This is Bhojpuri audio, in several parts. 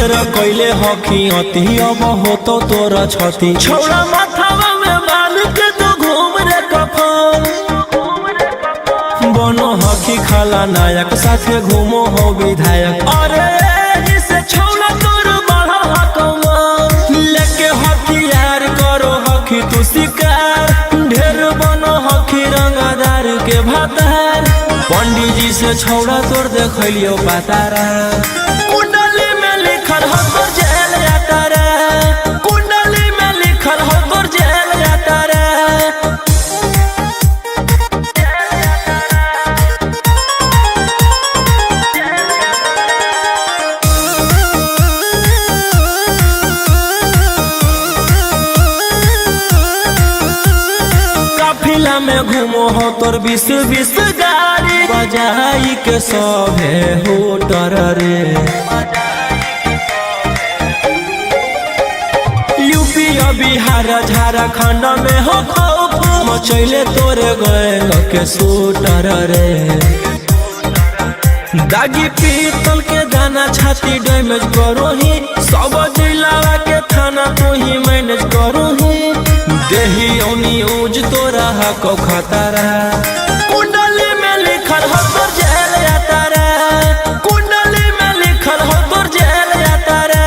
ढेर कैले हखी अति अब हो तो तोरा छती छोड़ा माथावा में बाल के तो घूम रे कफन बनो हखी खाला नायक साथे घूमो हो विधायक अरे इसे छोड़ा तोर बड़ा हकमा लेके हखी यार करो हखी तू शिकार ढेर बनो हखी रंगदार के भातार पंडित जी से छोड़ा तोर देखलियो पातारा कुंडली में लिखल हो तोर जेल जाता रे कुंडली में लिखल हो तोर जेल जाता रे काफिला में घूमो हो तोर 20 गाड़ी बजाई के सभे होटर रे यूपी बिहार झारखंड में हो खौफ मचैले तोरे गैंग के शूटर रे दागी पीतल के दाना छाती डैमेज करो ही सब जिला के थाना तो ही मैनेज करो ही देही न्यूज तोरा को खतरा कुंडली में लिखल हो तोर जेल जाता रे कुंडली में लिखल हो तोर जेल जाता रे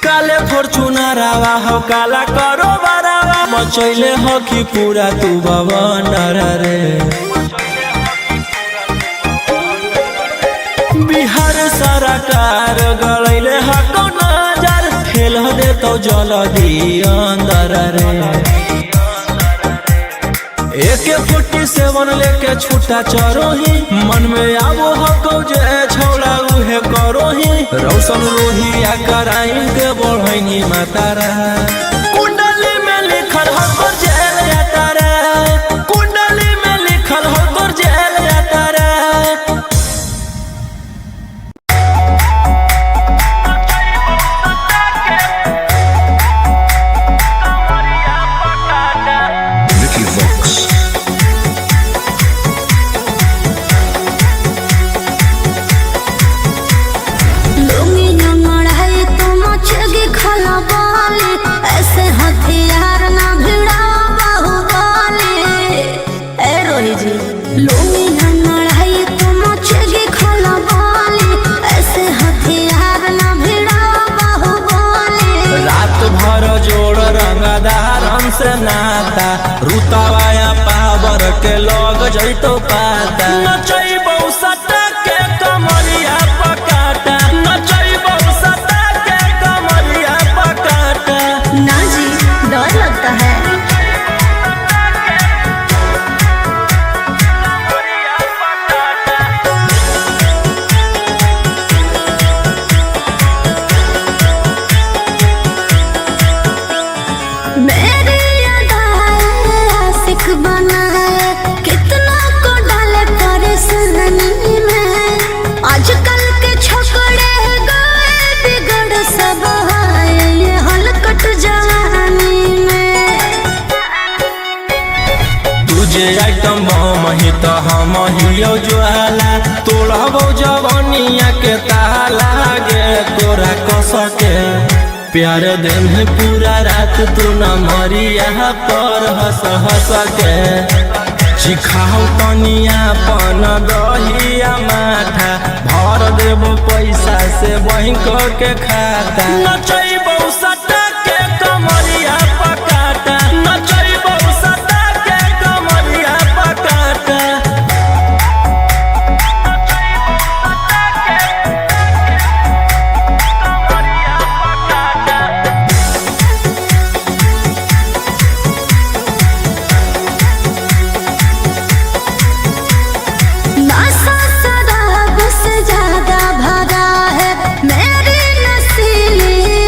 काले फॉर्च्यूनर आवा हो काला करो मचैले हकी पूरा तू बवंडर रे बिहार सरकार गलैले हको नजर फेल दे तो जल्दी अंदर रे AK-47 लेके छूटा चरो ही मन में आबो हको जे छौड़ा उहे करो ही रौशन लोहिया कराइन के बढ़ैनी मातारा कुंडली में लिखल हो तोर जेल जाता रे कुंडली में लिखल हो तोर जेल जाता रे से नाता रुतावाया पावर के लोग जैतो पाता नचैबौ सटा के कमरिया पकाटा नचैबौ सटा के कमरिया पकाटा ना जी डर लगता है कितना को डाले परेशानी में आजकल के छोकरे गए बिगड़ सब ये हलकट जवानी में तुझे आइटम बम ही तो हम हियो ज्वाला तोड़बो जवानिया के ताला गे तोरा कसके प्यार दिन है पूरा रात तू न मरिया पर हंस हंस के चिखाओ तनिया पन दहिया माथा भर देबो पैसा से बैंक के खाता नचैबौ सटा के कमरिया पकाटा नचैबौ सटा के कमरिया पकाटा ज्यादा भरा है मेरी नसीली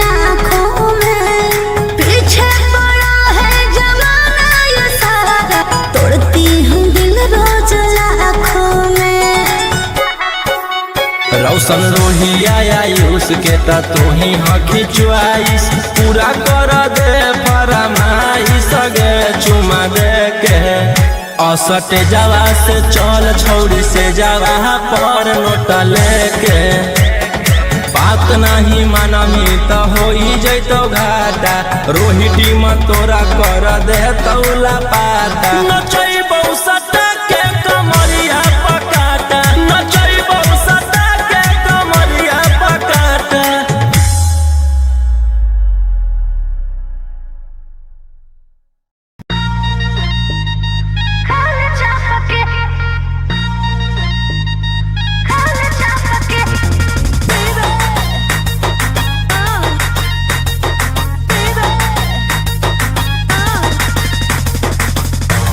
रोशन रोहिया आयुष के ता तू ही हकी च्वाइस पूरा कर दे फरमाइश गे चुमा दे के असटे जावा से चल छौड़ी से जावा पर नोट लेके बात नहीं मानमी तो हो जैतो घाटा रोहिटी में तोरा कर दे तौला पाता नचैबौ सटा के कमरिया पकाटा नचैबौ सटा के कमरिया पकाटा।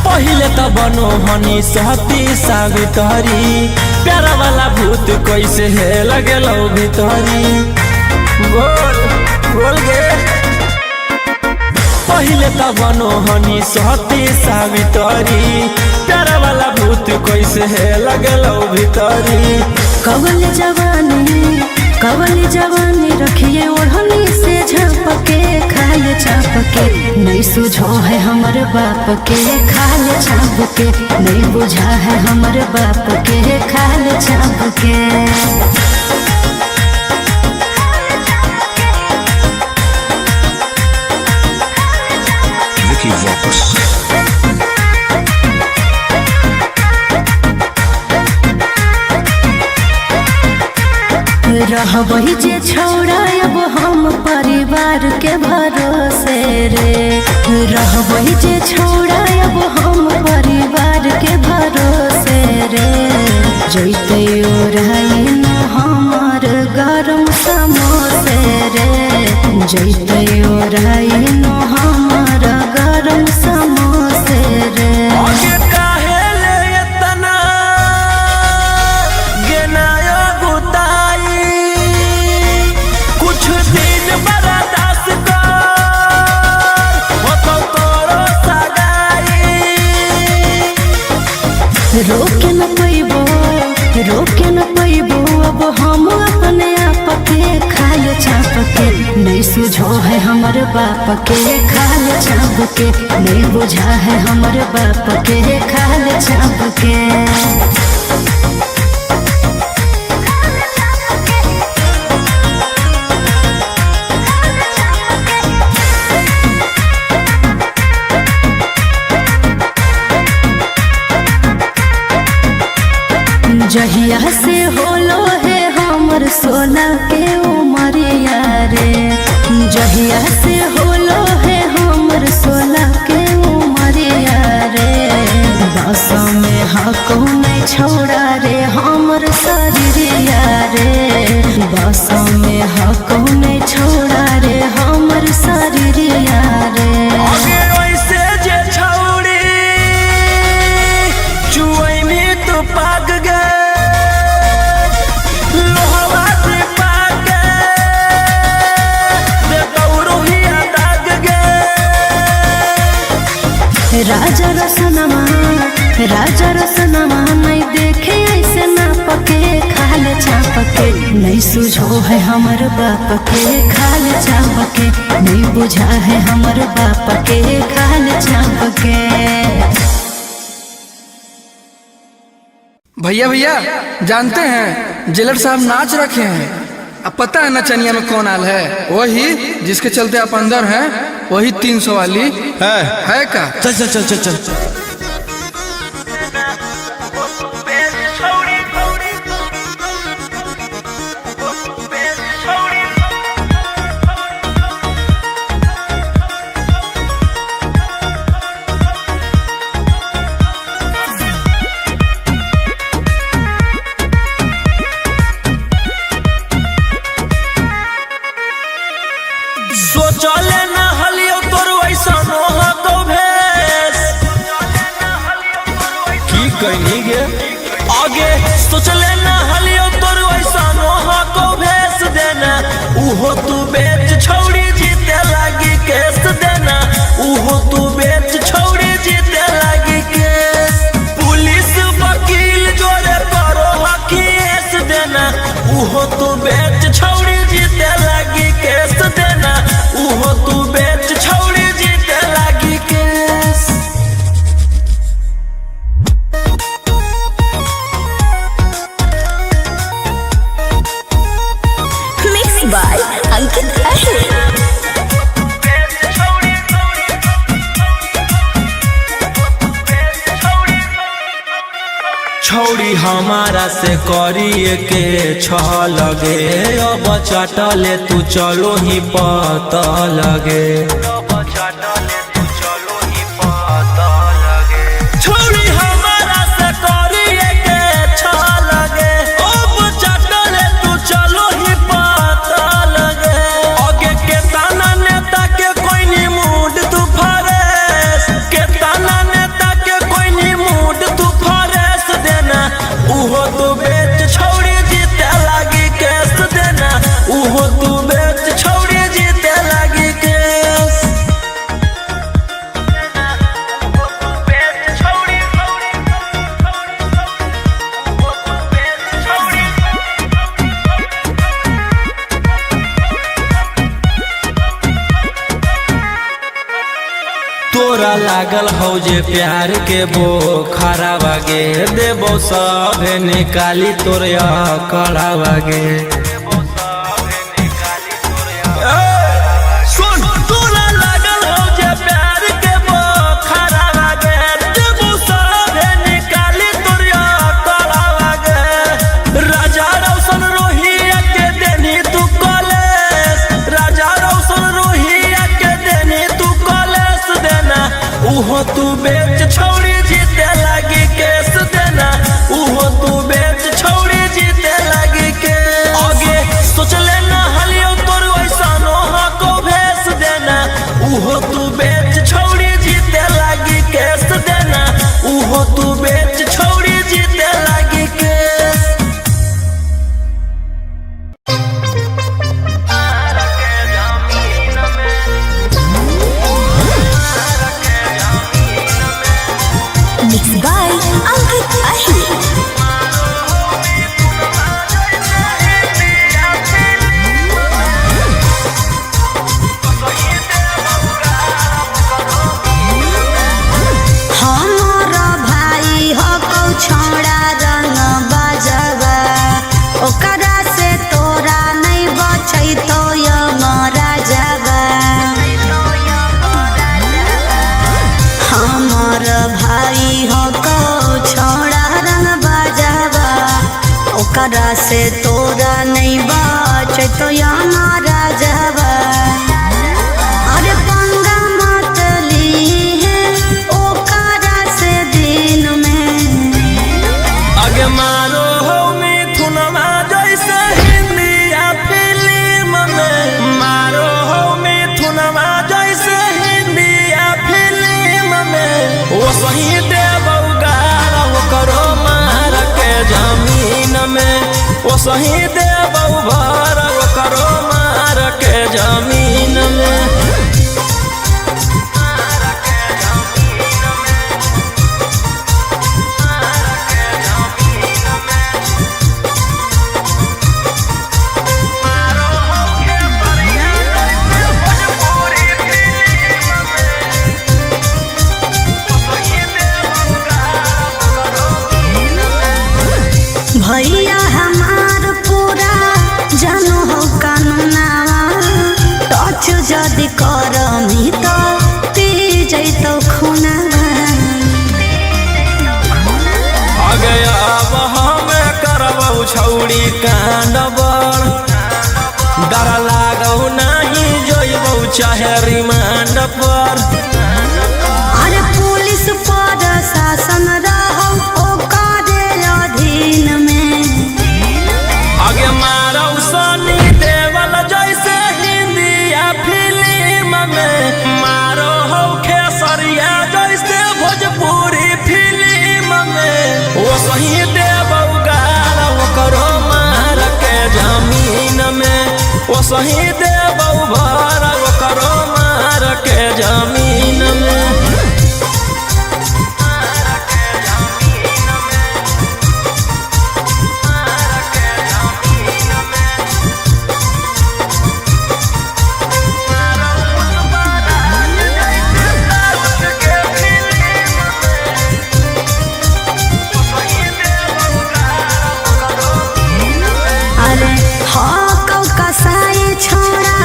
पहिले त बनो हनी सहती सावित्री प्यारा वाला भूत कैसे है लगेलो भीतरी बोल बोल गे पहिले त बनो हनी सहती सावित्री प्यारा वाला भूत कैसे है लगेलो भीतरी। कवल जवानी रखिए ओढ़नी से झपके खाए चापके नहीं सुझो है हमर बाप के खाल छाप के नहीं बुझा है हमर बाप के खाल छाप के। रहबही जे छौड़ा अब हम परिवार के भरोसे रे रहबही जे छौड़ा अब हम परिवार के भरोसे रे जैते ओराई न हमर गरम समोसे रे जैते ओराई न हमर गरम समोसे रे। रोके न पैबो अब हम अपने आप के खाल छाप के नहीं सुझो है हमर बाप के खाल छाप के नहीं बुझा है हमर बाप के खाल छाप के। जहिया से होलो है हमर सोना के उमरिया रे जहिया से होलो है हमर सोना के उमरिया रे बस में हको नहीं छोड़ा रे हमर शरीरिया रे बस में हको नहीं छोड़ा रे हमर शरीरिया रे। राजा रसनमा नहीं देखे ऐसे ना पके खाल छाप के नहीं सुझो है हमर बाप के खाल छाप के नहीं बुझा है हमर बाप के खाल छाप के। भैया भैया जानते हैं जेलर साहब नाच रखे हैं। अब पता है नचनिया में कौन आल है? वही जिसके चलते आप अंदर हैं, वही 300 वाली है का? चल चल चल चल चल आगे सोच लेना हलियो तोर वैसा नोहा को भेज देना उहो तू बेच छौड़ी जीते लागी केस देना उहो तू बेच छौड़ी जीते लागी केस पुलिस वकील जोरे करो केस देना उहो छौड़ी हमारा से करिए के लगे अब चटले तू चलो ही पता लगे छौड़ी हमारा से करिए के लगे अब चटले तू चलो ही पता लगे आगे के ताना नेता के कोई नी मूड तू फरेस के ताना नेता के कोई नी मूड तू फरेस देना उहो तू बेच छौड़ी जीते लागी केस देना उहो तू बेच छौड़ी जीते लागी केस तोरा लागल हो जे प्यार के बोखरा बागे देबो सभे निकाली तोरे कड़ा बागे सुन तोरा लागल हो जे प्यार के बोखरा बागे देबो सभे निकाली तोरे कड़ा बागे राजा रौशन रोहिया के देनी तू कॉलेज राजा रौशन रोहिया के देनी तू कॉलेज देना उहो तू बेच छौड़ी जीते लागी केस देना उहो तू बेच छौड़ी जीते लागी के आगे सोच लेना हलियो तोर वैसा नोहा को भेस देना उहो तू बेच छौड़ी जीते लागी केस देना उहो तू बेच छौड़ी जीते लागी केस Mixed by Ankit Ahir. हमारा भाई हो कौ छोड़ा रंग बजवा ओकरा से तोरा नहीं बचै तो यमरा जवा हमार भाई हो कौ छोड़ा रंग बजवा ओकरा से तोरा नहीं बचै तो यमरा जवा अरे पंगा मत लीहे ओकरा से दिन में आगे मारो हो मिथुनमा जैसे हिंदिया फिल्म में मारो हो मिथुनमा जैसे हिंदिया फिल्म में वो सही देबौ गारा वो करो मार के जमीन में वो सही देबौ भर वो करो मार के जमीन में भैया हमार पूरा जानो हो कानूनावा टच जदि करमी तो पी जैतो खुनावा आगे अब हमें करबौ छौड़ी कांड बड़ डर लागौ नहीं जोइबौ चाहे रिमांड पर अरे पुलिस पर शासन रहो ओकरे अधीन में आगे मारौ सनी देवल जैसे हिंदिया फिल्म में मारो हो खेसरिया जैसे भोजपुरी फिल्म में वो सही देबौ गारा वो करो मार के जमीन में वो सही देबौ भर वो करो मार के जमीन में अरे हाँ कौ कसाई छोड़ा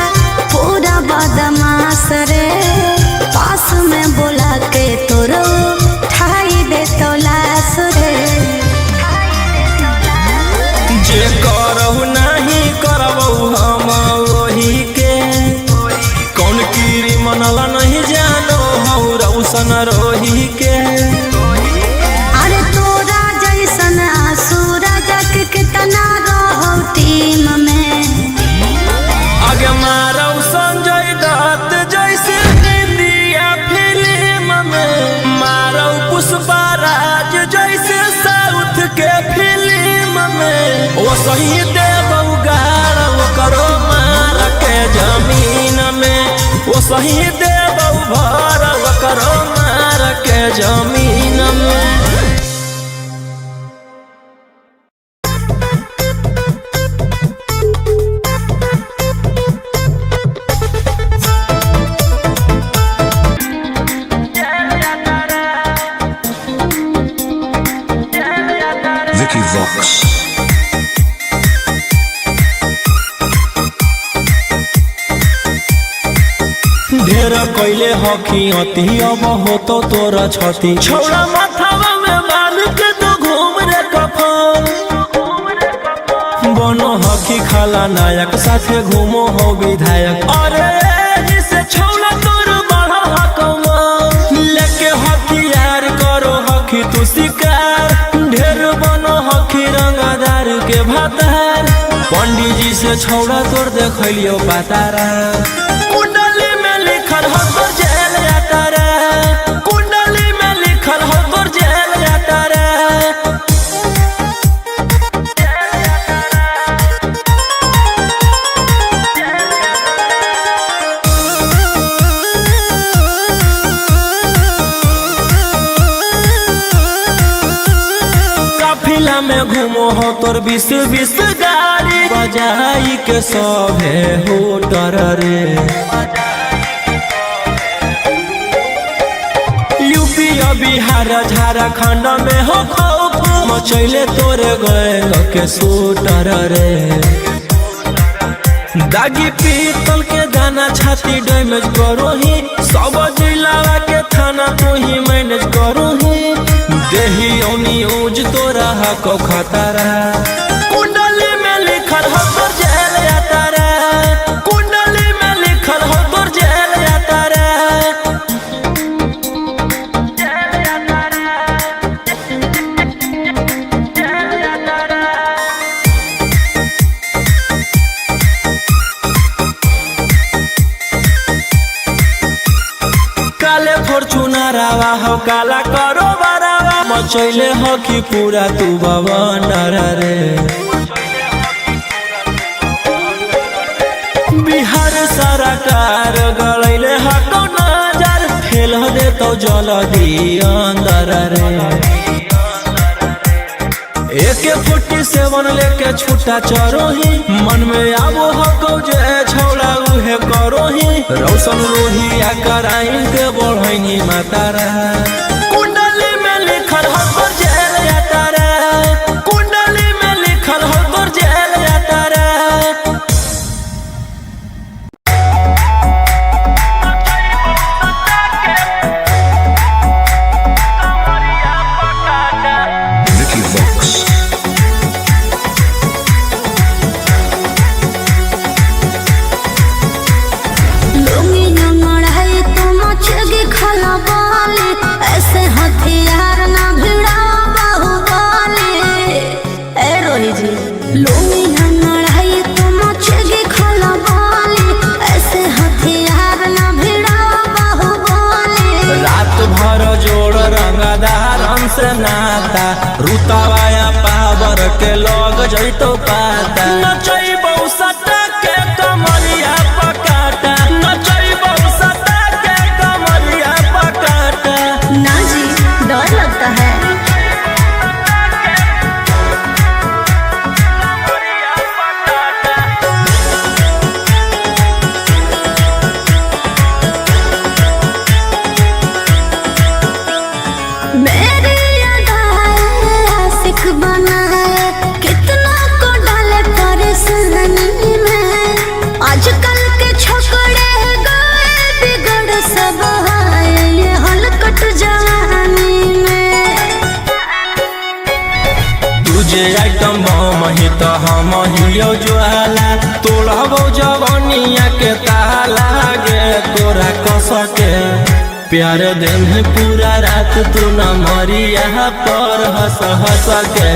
वो सही देव उगाड़ करो मार के जमीन में, वो सही देव भर करो मार के जमीन में। Vicky Vox. ढेर कैले हकी अति अब हो तो तोरा छती, छौड़ा माथावा में बांध के तो घूम रे कफन। बनो हकी खाला नायक साथे घूमो हो विधायक, अरे जिसे छौड़ा तोर बढ़ा हकमा लेके हथियार करो हकी तू शिकार। ढेर बनो हकी रंगदार के भातार, पंडित जी से छौड़ा तोर देखलियो पातारा। कुंडली में लिखल हो तोर जेल जाता रे, कुंडली में लिखल हो तोर जेल जाता रे। काफिला में घूमो हो तोर 20-20 गाड़ी, बजाई के सभे हो डर रे। यूपी बिहार झारखंड में हो खौफ, मचैले तोरे गैंग के शूटर रे। दागी पीतल के दाना छाती डैमेज करो ही, सब जिला के थाना तू ही मैनेज करो ही। देही ओनी ऊज तोरा हको खतरा, कुंडली में लिखल हो तोर जेल जाता रे, कुंडली में लिखल हो तोर जेल जाता रे। काले फॉर्चूनरवा हो काला करो बरावा, मचैले हो कि पूरा तू बवंडर रे। बिहार सरकार गलैले हको नजर, फेल हो दे तो जल्दी अंदर रे। AK-47 लेके छूटा चरो ही, मन में आबो हको जे छौड़ा उहे करो ही। रौशन रोहिया कराइन के बढ़ैनी मातारा, कुंडली में लिखल हो तोर जेल जाता रे, कुंडली में लिखल हो तोर जेल जाता रे। Vicky Vox. लुंगी नमड़ाई तो मचेगी खलबाली, ऐसे हथियार ना भिड़ा बाहुबली। ए रोही जी, लुंगी नमड़ाई तो मचेगी खलबाली, ऐसे हथियार ना भिड़ा बाहुबली। रात भर जोड़ रंगदारन से नाता, रुतावाया पावर के लग जैतो पाता। नचैबौ सटा के कमरिया पकाटा, नचैबौ सटा के कमरिया पकाटा। ना जी, डर लगता है। मेरी अदाएं आशिक बनाए, कितना को डाले परेशानी में। आजकल के छोकरे गए बिगड़ सब है, ये हलकट जवानी में। तुझे आइटम बम ही तो हम हियो ज्वाला, तोड़बो जवनिया के ताला गे तोरा कस के। प्यार दिन पूरा रात तू न मरिया पर हंस हंस के।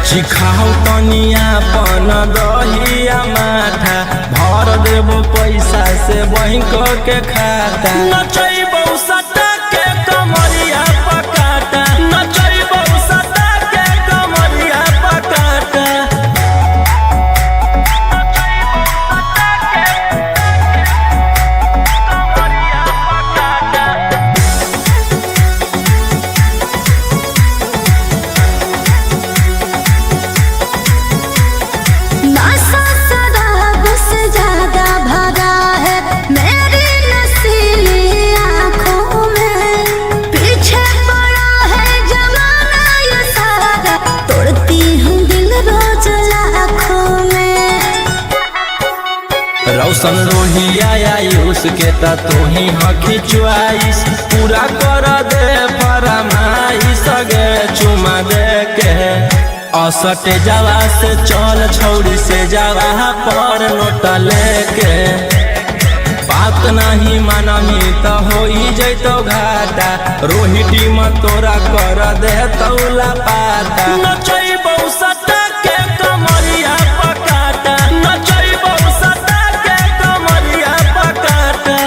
सिखाओ तनिया पन दहिया माथा, भर देबो पैसा से बैंक के खाता। नचैबौ सटा के कमरिया पकाटा, नचैबौ सटा के कमरिया पकाटा। रोशन रोहिया आयुष के ता तू ही हकी च्वाइस पूरा कर दे फरमाइश गे चुमा दे के असटे जावा से चल छौड़ी से जावा पर नोट लेके बात नहीं मानमी तो हो जैतो घाटा रोहिटी में तोरा कर दे तौला पाता नचैबौ सटा के कमरिया पकाटा नचैबौ सटा के कमरिया पकाटा।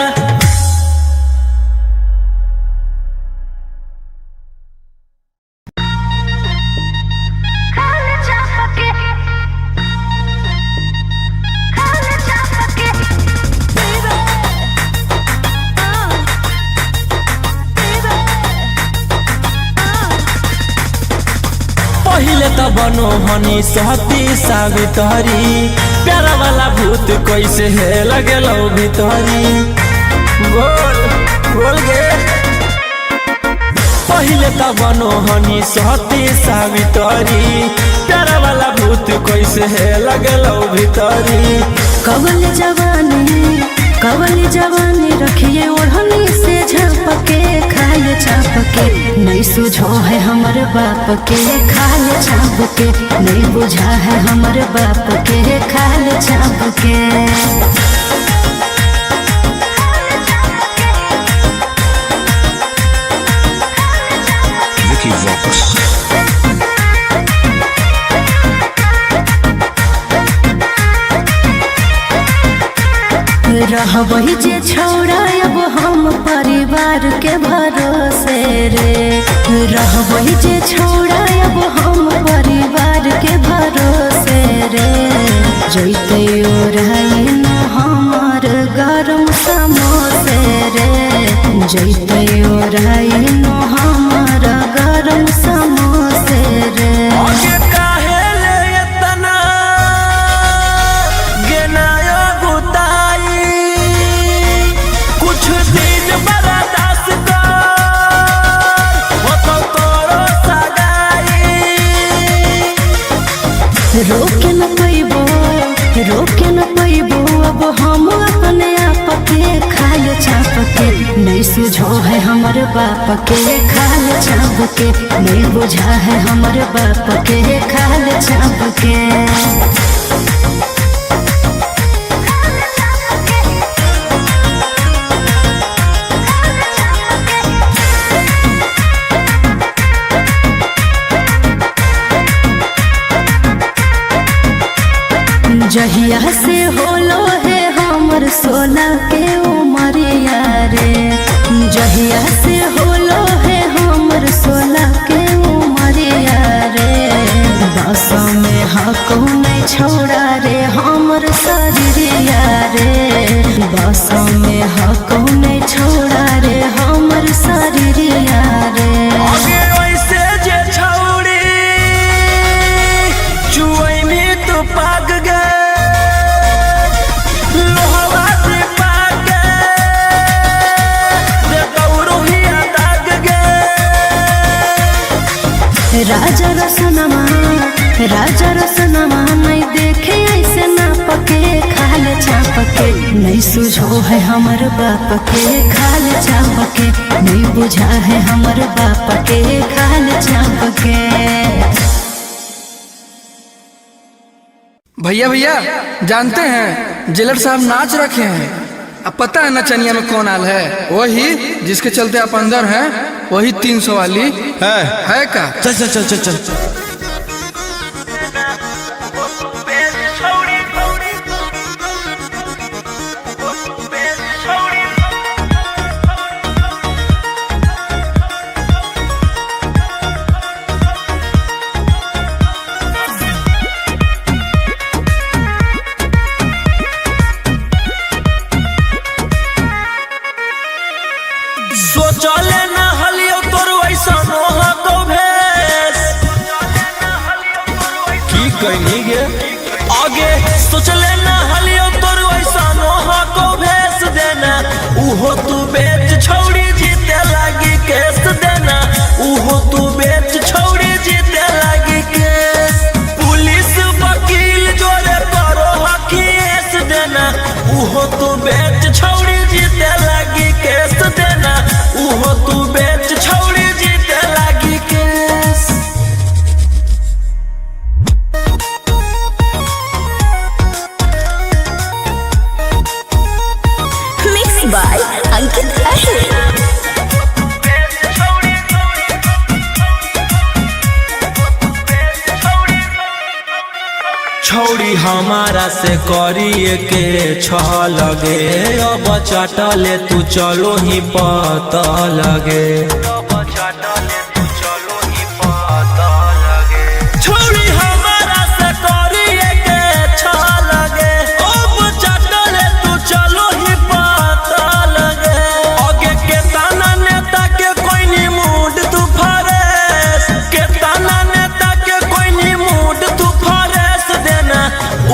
पहिले त बनो हनी सहती सावित्री प्यारा वाला भूत कैसे है लगेलो भितरी बोल बोल गे पहिले त बनो हनी सहती सावित्री प्यारा वाला भूत कैसे है लगेलो भितरी। कवल जवानी रखिए ओढ़नी से झपके खाए छापके नहीं सुझो है हमर बाप के खाए छापके नहीं बुझा है हमर बाप के खाए छापके। Vicky Vox. रहबही जे छोड़ा अब हम परिवार के भरोसे रे रहबही जे छोड़ा अब हम परिवार के भरोसे रे जैते ओराइन हमार गरम समोसे रे जैते ओराइन हमार गरम समोसे रे। रोके न पैबो अब हम अपने आप के खाए छाप के नहीं सुझो है हमर बाप के खाए छाप के नहीं बुझा है हमर बाप के खाए छाप के। जहिया से होलो है हमर सोना के उमरिया रे जहिया से होलो है हमर सोना के उमरिया रे बस में हको नहीं छोड़ा रे हमर शरीरिया रे बस में हको नहीं छोड़ा रे हमर शरीरिया रे। राजा रसनमा नहीं देखे ऐसे ना पके खाल छापके नहीं सुझो है हमर बाप के खाल छापके नहीं बुझा है हमर बाप के खाल छापके। भैया भैया जानते हैं जेलर साहब नाच रखे हैं। अब पता है नचनिया में कौन आल है? वही जिसके चलते आप अंदर हैं, वही 300 वाली है का? चल चल चल चल चल सोचले न हलियो तोर वैसा मोह को भेस की कहनी गे आगे सोचले न हलियो तोर वैसा मोह को भेस देना उहो तू बेच छोड़ी जीते लागी केस देना उहो तू बेच छोड़ी जीते लागी केस पुलिस वकील जोरे करो केस देना उहो छौड़ी हमारा से करिए के लगे अब चटले तू चलो ही पता लगे छौड़ी हमारा से करिए के लगे अब चटले तू चलो ही पता लगे आगे के ताना नेता के कोई नी मूड तू फरेस के ताना नेता के कोई नी मूड तू फरेस देना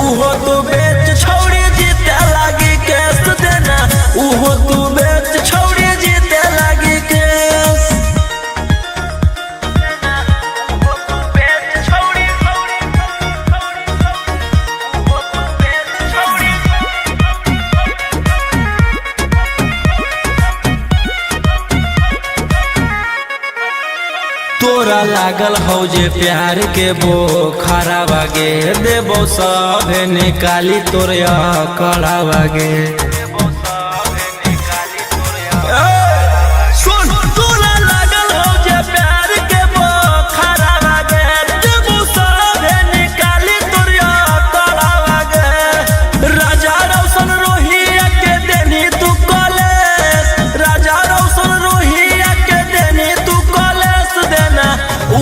उहो तू बेच छौड़ी जीते लागी केस देना उहो तू बेच छौड़ी जीते लागी केस तोरा लागल हो जे प्यार के बोखरा बागे देबो सब निकाली तोरे कड़ा बागे सुन तोरा लागल हो जे प्यार के बोखरा बागे देबो सब निकाली तोरे कड़ा बागे राजा रौशन रोहिया के देनी तू कॉलेज राजा रौशन रोहिया के देनी तू कॉलेज देना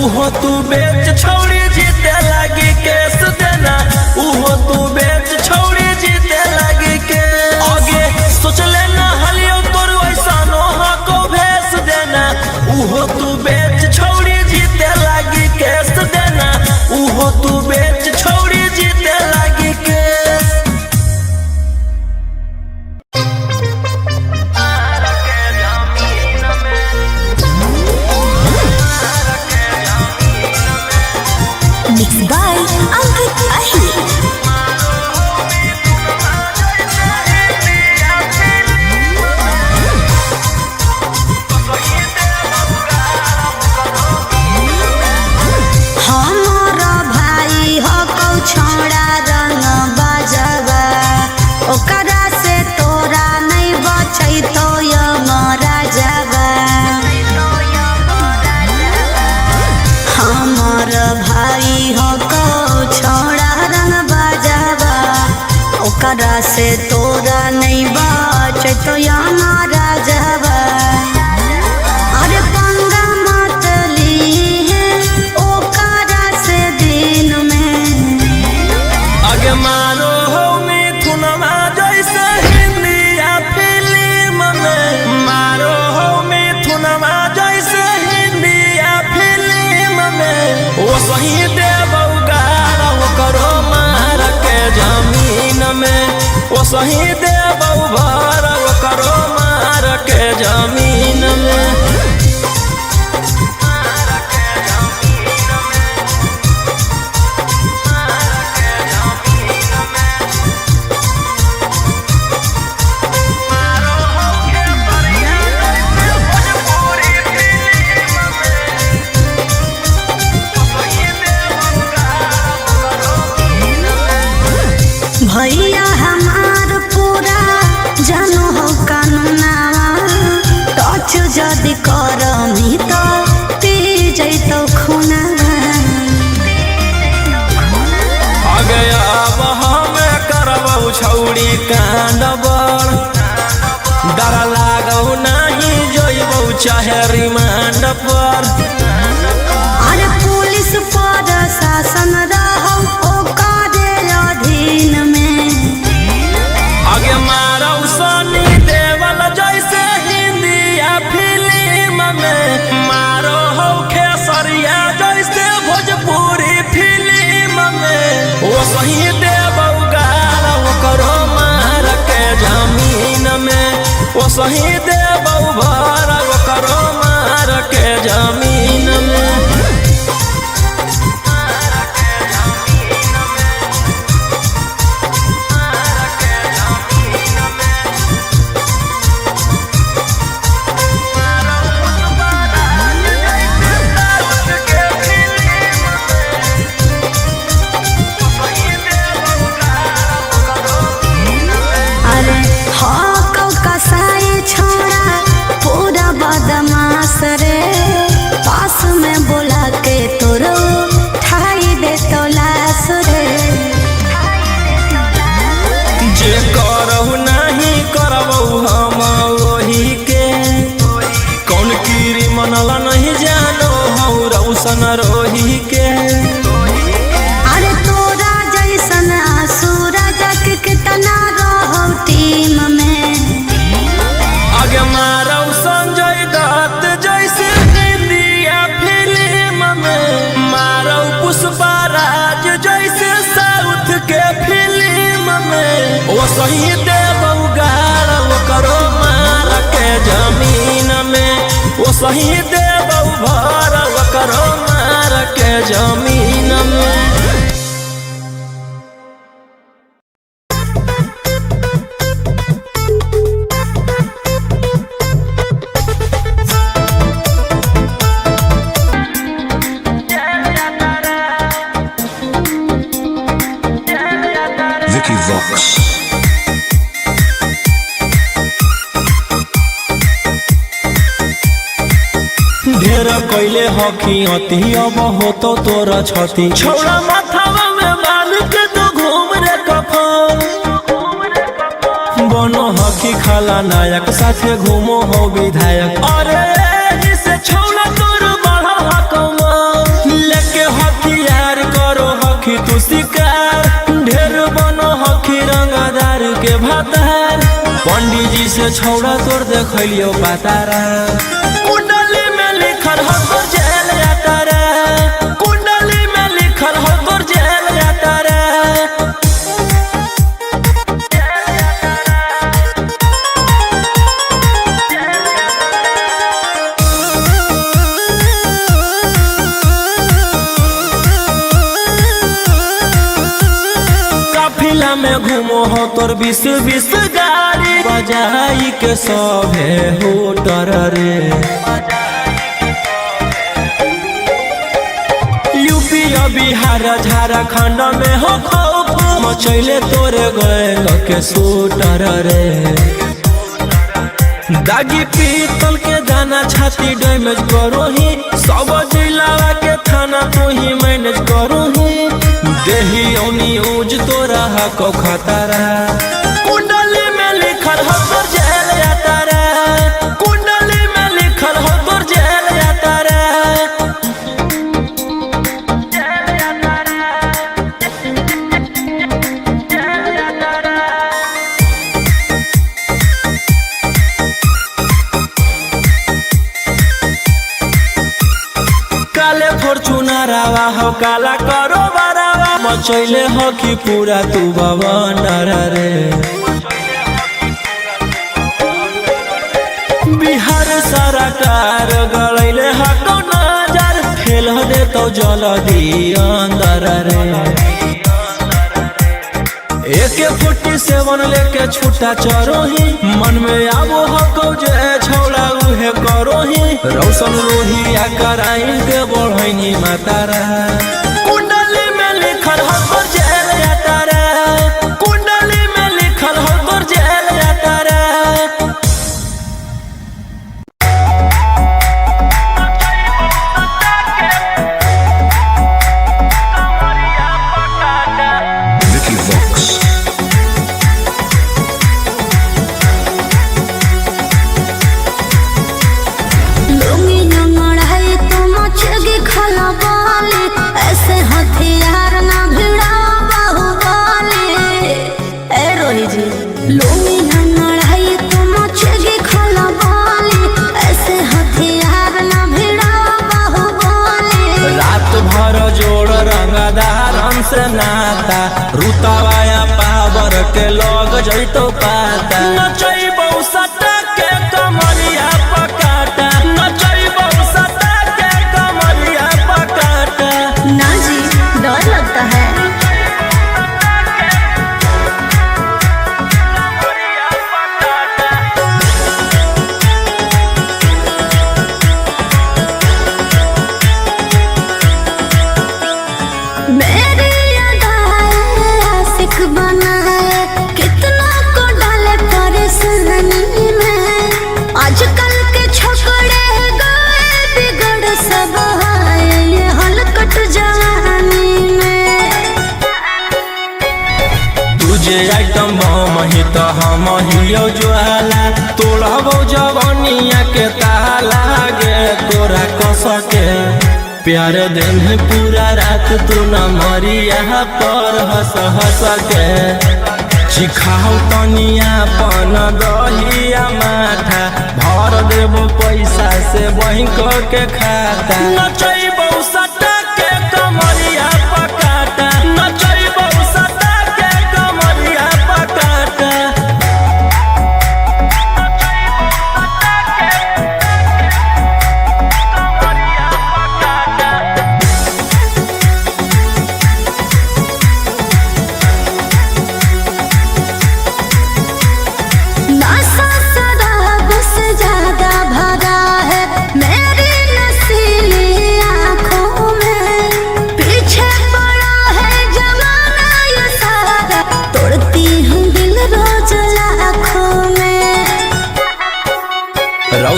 उहो तू बेच छौड़ी जीते लागी केस देना उहो तू बेच छौड़ी जीते लागी के आगे सोच लेना हलियो तोर वैसा नोहा को भेस देना उहो तू बेच छौड़ी जीते लागी केस देना उहो तू बेच छौड़ी जीते लागी केस Mixed by Ankit Ahir. हमारा भाई हो कौ छोड़ा रंग बाजवा ओकरा से तोरा नहीं बचै तो यमरा जावा हमार भाई हो कौ छोड़ा रंग बाजवा ओकरा से तोरा नहीं बचै तो यमरा जावा अरे पंगा मत लीहे ओकरा से दिन में आगे मारो हो मिथुनमा जैसे हिंदिया फिल्म में मारो हो मिथुनमा जैसे हिंदिया फिल्म में वो सही देबौ गारा वो करो मार के जमीन में वो सही देबौ भर वो करो मार के जमीन में भैया हमार पूरा जानो हो कानूनावा टच जदि करमी तो पी जैतो खूनावा आगे अब हमें करबौ छौड़ी कांडबर डर लागौ नहीं जइबौ चाहे रिमांड पर अरे पुलिस पर शासन रहौ ओकरे अधीन में आगे मारौ सनी देवल जैसे हिंदिया फिल्म में मारो हो खेसरिया जैसे भोजपुरी फिल्म में वो सही देबौ गारा वो करो मार के जमीन में वो सही देबौ भर वो करो मार के जमीन में अरे हाँ कसाई छोड़ा पूरा बदमाश रे राज जैसे साउथ के फिल्म में वो सही देव उगाड़ वो करो मार के जमीन में वो सही देव भर वो करो मार के जमीन में। Vicky Vox. ढेर कैले हकी अति अब हो तो तोरा छती छोड़ा माथावा में बाल के तो घूम रे कफन बनो हकी खाला नायक साथे घूमो हो विधायक अरे जिसे छोड़ा तोर बढ़ा हकमा लेके हथियार करो हकी तू शिकार ढेर बनो हकी रंगदार के भातार पंडित जी से छोड़ा तोर देखलियो पातारा कुंडली में लिखल हो तोर जेल जाता रे कुंडली में लिखल हो तोर जेल जाता रे। काफिला में घूमो हो तोर 20-20 गाड़ी बजाई के सभे होटर रे यूपी बिहार झारखंड में हो खौफ मचैले तोरे गए के सूटर रे दागी पीतल के दाना छाती डैमेज करो ही सब जिला के थाना तो ही मैनेज करो ही देही न्यूज तोरा को खतरा कुंडली में लिखल हो तोर जेल जाता रे कुंडली में लिखल हो तोर जेल जाता रे। काले फॉर्च्यूनर आवा हो काला करो बारावा मचैले हो कि पूरा तू बवंडर रे बिहार सरकार गलैले हको नजर फेल दे तो जल्दी अंदर रे AK-47 लेके छूटा चरो ही मन में आबो हको जे छौला उहे करो ही रौशन रोहिया कराइन के बढ़ैनी मातारा कुंडली में लिखल हो तोर जेल जाता रे कुंडली में लिखल हो तोर जेल जाता रे। Vicky Vox. लुंगी नंगड़ाई तो मचेगी खला बाली ऐसे हथियार ना भिड़ा बाहुबली ए रोही जी लुंगी नंगड़ाई तो मचेगी खला बाली ऐसे हथियार ना भिड़ा बाहुबली रात भर जोड़ रंगदार हमसे नाता रुतवाया पावर के लग जैतो पाता नचैबौ सटा के कमरिया पकाटा नचैबौ सटा के कमरिया पकाटा ना जी डर लगता है मेरी अदाएं आशिक बनाए कितना को डाले परेशानी में आजकल के छोकरे गए बिगड़ सब है ये हलकट जवानी में तुझे आइटम बम ही तो हम हियो ज्वाला तोड़बो जवानिया के ताला गे तोरा कस के प्यार दिन पूरा रात तू न मरिया पर हंस हंस के चिखाओ तनिया पन दहिया माथा भर देबो पैसा से बैंक के खाता नचैबो सटा के कमरिया पका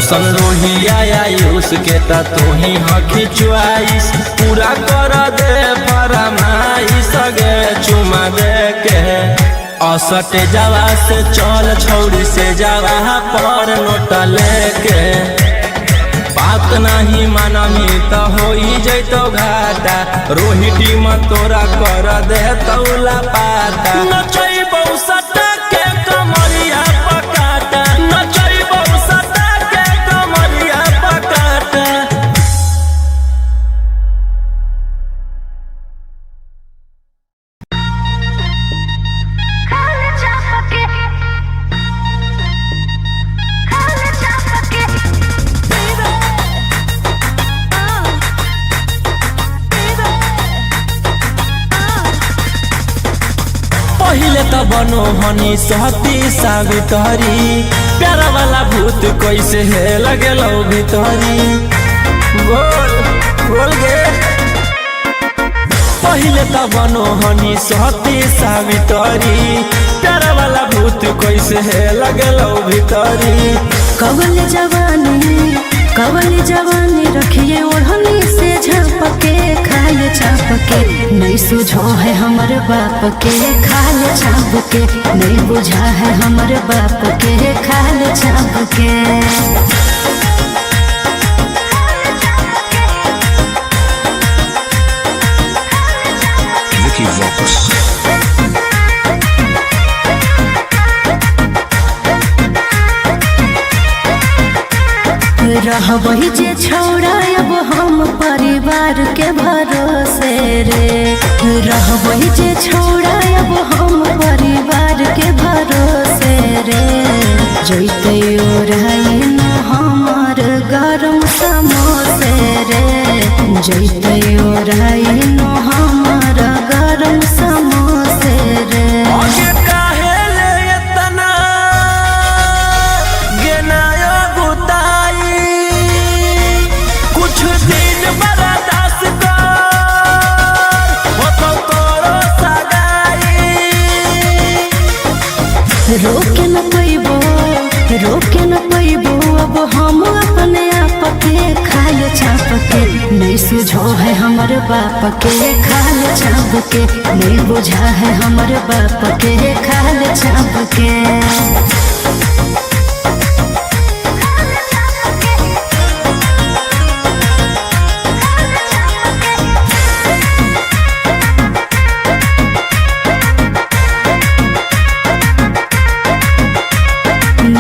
रोशन रोहिया आयुष के ता तू ही हकी च्वाइस पूरा कर दे फरमाइश गे चुमा दे के असटे जावा से चल छौड़ी से जावा पर नोट लेके बात नहीं मानमी तो हो जैतो घाटा रोहिटी में तोरा कर दे तौला पाता नचई बहुसटा के कमरिया पकाटा नचई बहुसटा के कमरिया पकाटा। पहिले त बनो हनी सहती सावित्री प्यारा वाला भूत कैसे है लगे लो भीतरी बोल बोल गे पहिले त बनो हनी सहती सावित्री प्यारा वाला भूत कैसे है लगे लो भीतरी कवल जवानी रखिए ओढ़नी से झपके खाए छापके नहीं सुझो है हमर बाप के खाल छापके नहीं बुझा है हमर बाप के खाल छापके। Vicky Vox. रहबही जे छौड़ा अब हम परिवार के भरोसे रे रहबही जे छौड़ा अब हम परिवार के भरोसे रे जैते ओढ़ाई न हमर गरम समोसे रे जैते ओढ़ाई न हमर गरम समोसे रे। रोके न पैबो अब हम अपने आप के खाल छाप के नहीं सुझो है हमर बाप के खाल छाप के नहीं बुझा है हमर बाप के खाल छाप के।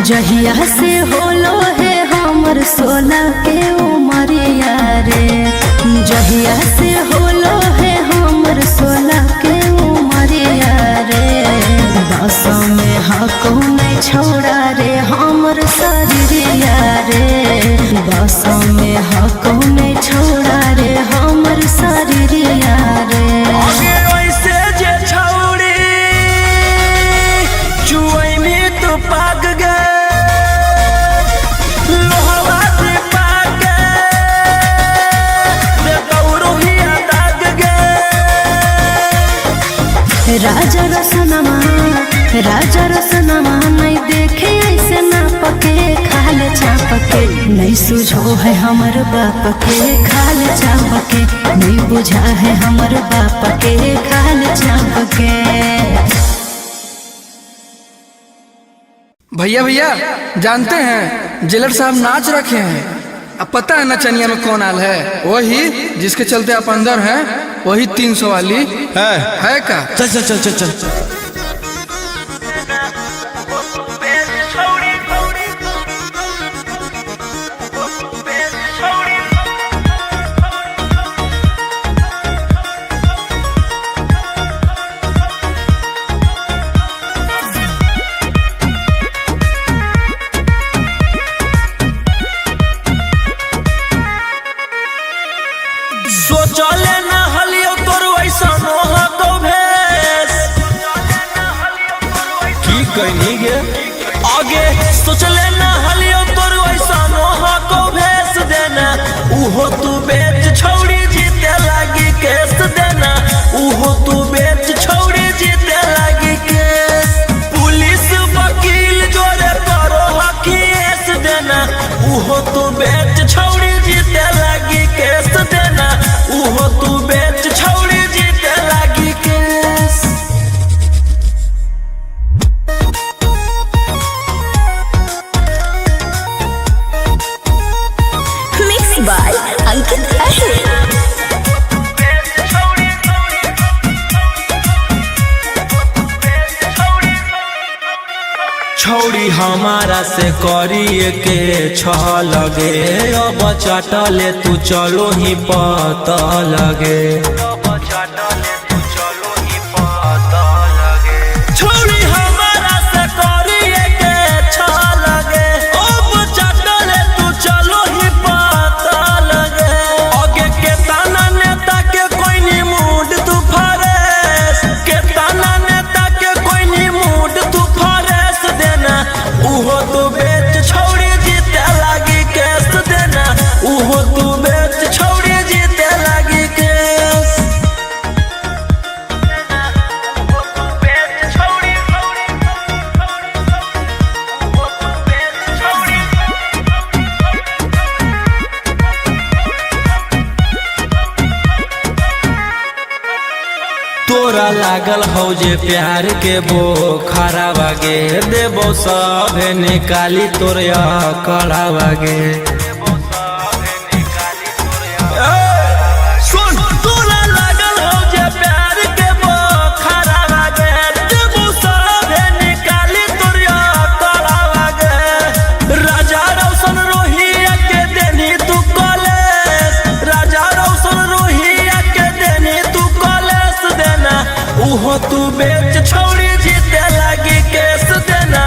जहिया से होलो है हमर 16 के उमरिया रे जहिया से होलो है हमर 16 के उमरिया रे बस में हको में छोड़ा रे हमर शरीरिया रे बस में हको में छोड़ा रे हमर शरीरिया रे। राजा रसनमा नहीं देखे ऐसे ना पके खाल छापके नहीं सुझो है हमर बाप के खाल छापके नहीं बुझा है हमर बाप के खाल छापके। भैया भैया जानते हैं जेलर साहब नाच रखे हैं। अब पता है नचनिया में कौन आल है? वही जिसके चलते आप अंदर हैं, वही 300 वाली है का? चल चल चल चल चल सोचले ना हलियो तोर वैसा नोहा को भेस की कहनी गे आगे सोचले ना हलियो तोर वैसा नोहा को भेस देना उहो तू बेच छौड़ी जीते लागी केस देना उहो तू बेच छौड़ी जीते लागी केस पुलिस वकील जोरे करो हकीस देना उहो छौड़ी हमारा से करिए के लगे अब चटले तू चलो ही पता लगे छौड़ी हमारा से करिए के लगे अब चटले तू चलो ही पता लगे आगे के ताना नेता के कोई नी मूड तू फरेस के ताना नेता के कोई नी मूड तू फरेस देना उहो तू बेच छौड़ी जीते लागी केस देना उहो तू बेच छौड़ी जीते लागी केस तोरा लागल हो जे प्यार के बोखरा बागे देबो सभे निकाली तोरिया कड़ा बागे सुन तोरा लागल हो जे प्यार के बोखरा बागे देबो सभे निकाली तोरिया कड़ा बागे राजा रौशन रोहिया के देनी तू कॉलेज राजा रौशन रोहिया के देनी तू कॉलेज देना उहो तू बेच छौड़ी जीते लागी केस देना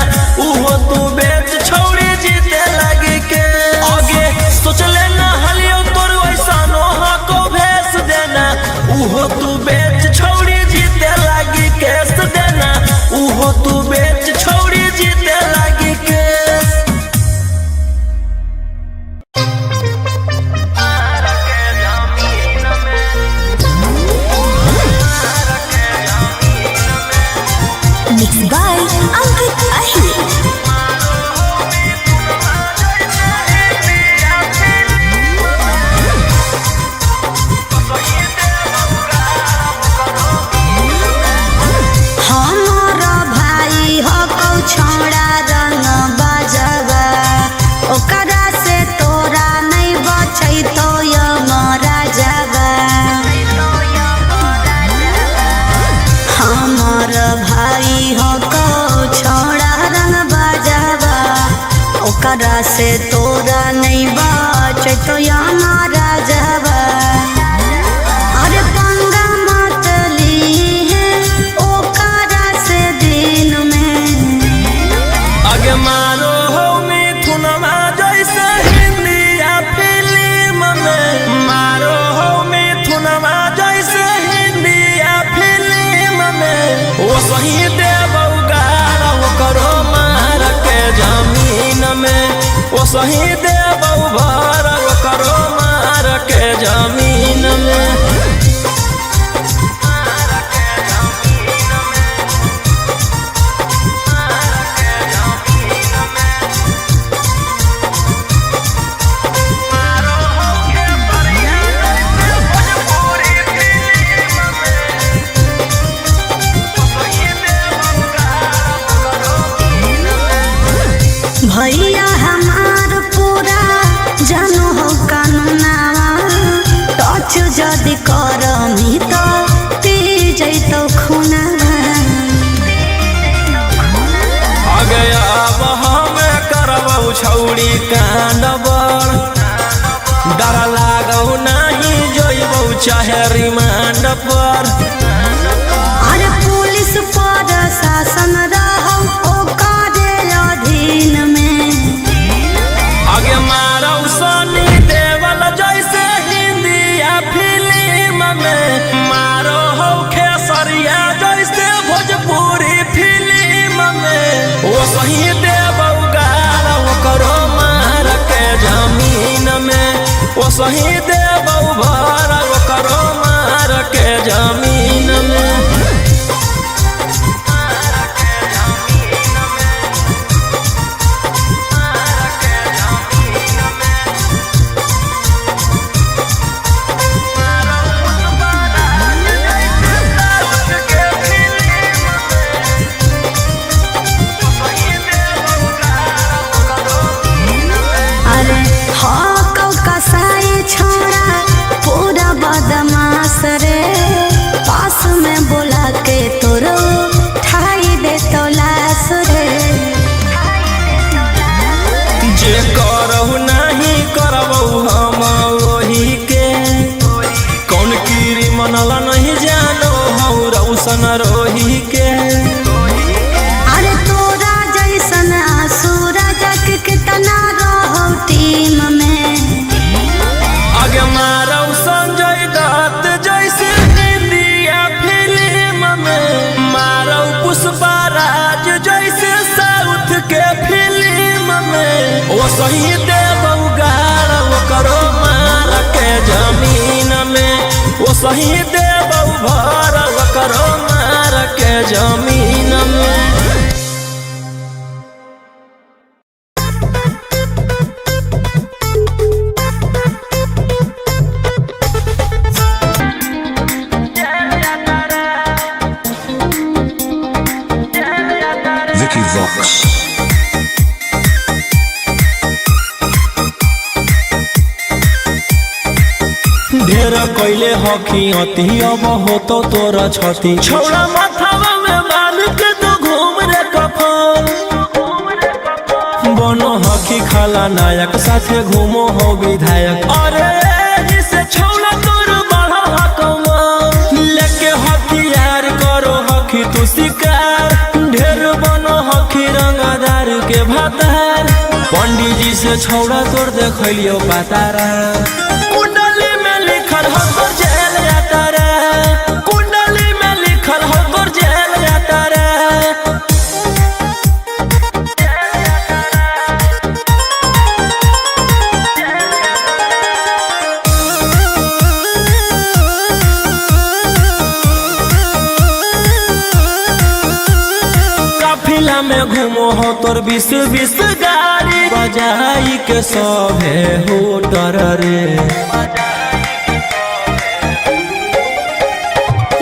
उहो तू बेच छौड़ी जीते लागी के आगे सोच लेना हलियो तोर वैसा नोहा को भेस देना उहो तू बेच छौड़ी जीते लागी केस देना उहो तू बेच छौड़ी जीते लागी केस Mixed by Ankit Ahir. हमारा भाई हो कौ छोड़ा रंग बाजवा ओकरा से तोरा नहीं बचै तो यमरा जावा हमार भाई हो कौ छोड़ा रंग बाजवा ओकरा से तोरा नहीं बचै तो यमरा जावा अरे पंगा मत लीहे ओकरा से दिन में आगे मारो हो मिथुनमा जैसे हिंदिया फिल्म में मारो हो मिथुनमा जैसे हिंदिया फिल्म में वो सही देबौ गारा वो करो मार के जमीन में वो सही देबौ भर वो करो मार के जमीन में भैया हमार पूरा जानो हो कानूनावा टच जदि करमी तो पी जैतो खुनावा आगे अब हमें करबौ छौड़ी कांड बर डर लागौ नहीं जोइबौ चाहे रिमांड पर अरे पुलिस पर शासन रहो ओकरे अधीन में आगे मारौ सनी देवल जैसे हिंदिया फिल्म में मारो हो खेसरिया जैसे भोजपुरी फिल्म में वो सही देबौ गारा वो करो मार के जमीन में वो सही देबौ भर वो करो मार के जमीन में अरे हाँ कौ कसाई छोड़ा पूरा बदमाश रे रोशन रोही के। अरे तोरा जैसन सूरज के कितना रहो टीम में। आगे मारो संजय दत्त जैसे इंडिया फिल्म में, मारो पुष्पा राज जैसे साउथ के फिल्म में। वो सही देवौ गाड़ वो करो मार के जमीन में, वो सही देवौ भर वो करो मार के जमीन में। Vicky Vox. ढेर कैले हकी अति अब हो तो तोरा छती। छौड़ा माथावा में बाल के तो घूम रे कफन, बनो हकी खाला नायक साथे घूमो हो विधायक। अरे जिसे छौड़ा तोर बढ़ा हकमा, लेके हथियार करो हकी तू शिकार। ढेर बनो हकी रंगदार के भातार, पंडित जी से छौड़ा तोर देखलियो पातारा। कुंडली में लिखल हो तोर जेल जाता रे, कुंडली में लिखल हो तोर जेल जाता रे। काफिला में घूमो हो तोर 20-20 गाड़ी, बजाई के सभे हो डर रे।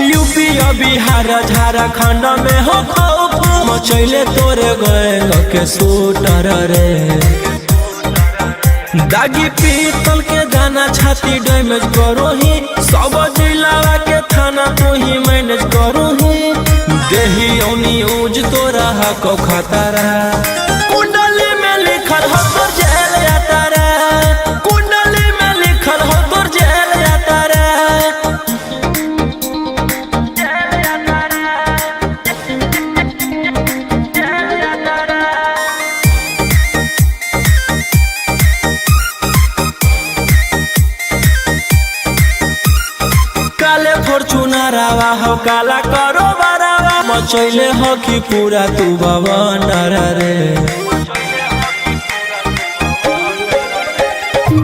यूपी बिहार झारखंड में हो खौफ, मचैले तोरे गैंग के शूटर रे। दागी पीतल के दाना छाती डैमेज करो ही, सब जिला के थाना तो ही मैनेज करो ही। देही औनी ऊज तोरा को खतरा, कुंडली में लिखल हो तोर जेल जाता रे, कुंडली में लिखल हो तोर जेल जाता रे। काले फॉर्चूनरवा हो काला करो बरावा, मचैले हो कि पूरा तू बवंडर रे।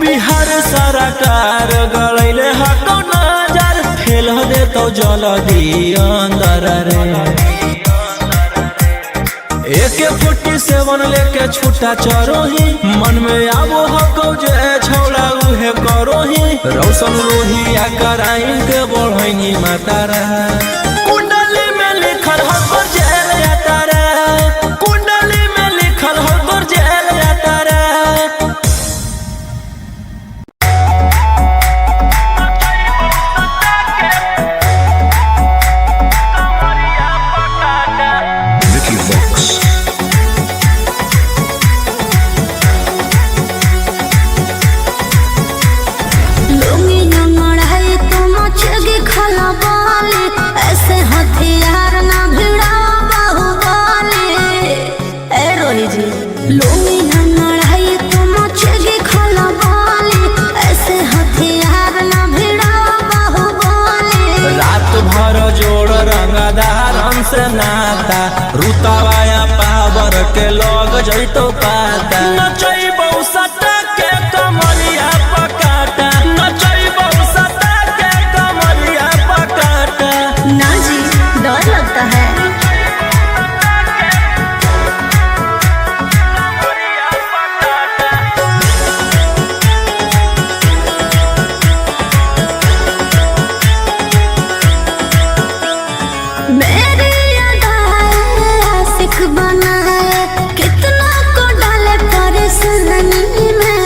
बिहार सरकार गलैले हको नजर, फेल दे तो जल्दी अंदर रे। AK-47 लेके छूटा चरो ही, मन में आबो हको जे छौड़ा उहे करो ही। रोशन रोही आ कराइन के बढ़ैनी मातारा, कुंडली में लिखल हो तोर जेल जाता रे, कुंडली में लिखल हो तोर जेल जाता रे। Vicky Vox. लुंगी नंगड़ाई तो मचेगी खला बाली, ऐसे हथियार ना भिड़ा बाहुबली। ए रोही जी लुंगी नंगड़ाई तो मचेगी खला बाली, ऐसे हथियार ना भिड़ा बाहुबली। रात भर जोड़ रंगदारन से नाता, रुतवाया पावर के लोग जैतो पाता। नचैबौ सटा के कमरिया पकाटा, नचैबौ सटा के कमरिया पकाटा। ना जी डर लगता है। मेरी अदाएं आशिक बनाए, कितना को डाले परेशानी में।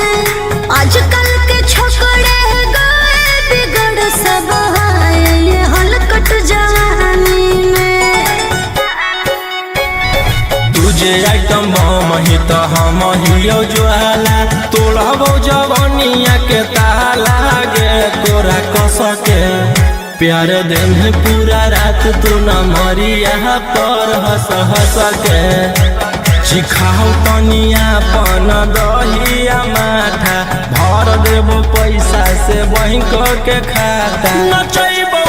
आजकल के छोकरे गए बिगड़ सब है, ये हलकट जवानी में। तुझे आइटम बम ही तो हम हियो ज्वाला, तोड़बो जवनिया के ताला गे तोरा कस के। प्यार दिन पूरा रात तू न मरिया पर हंस हंस के चिखाओ तनिया पन दहिया माथा भर देबो पैसा से बैंक के खाता नचैबो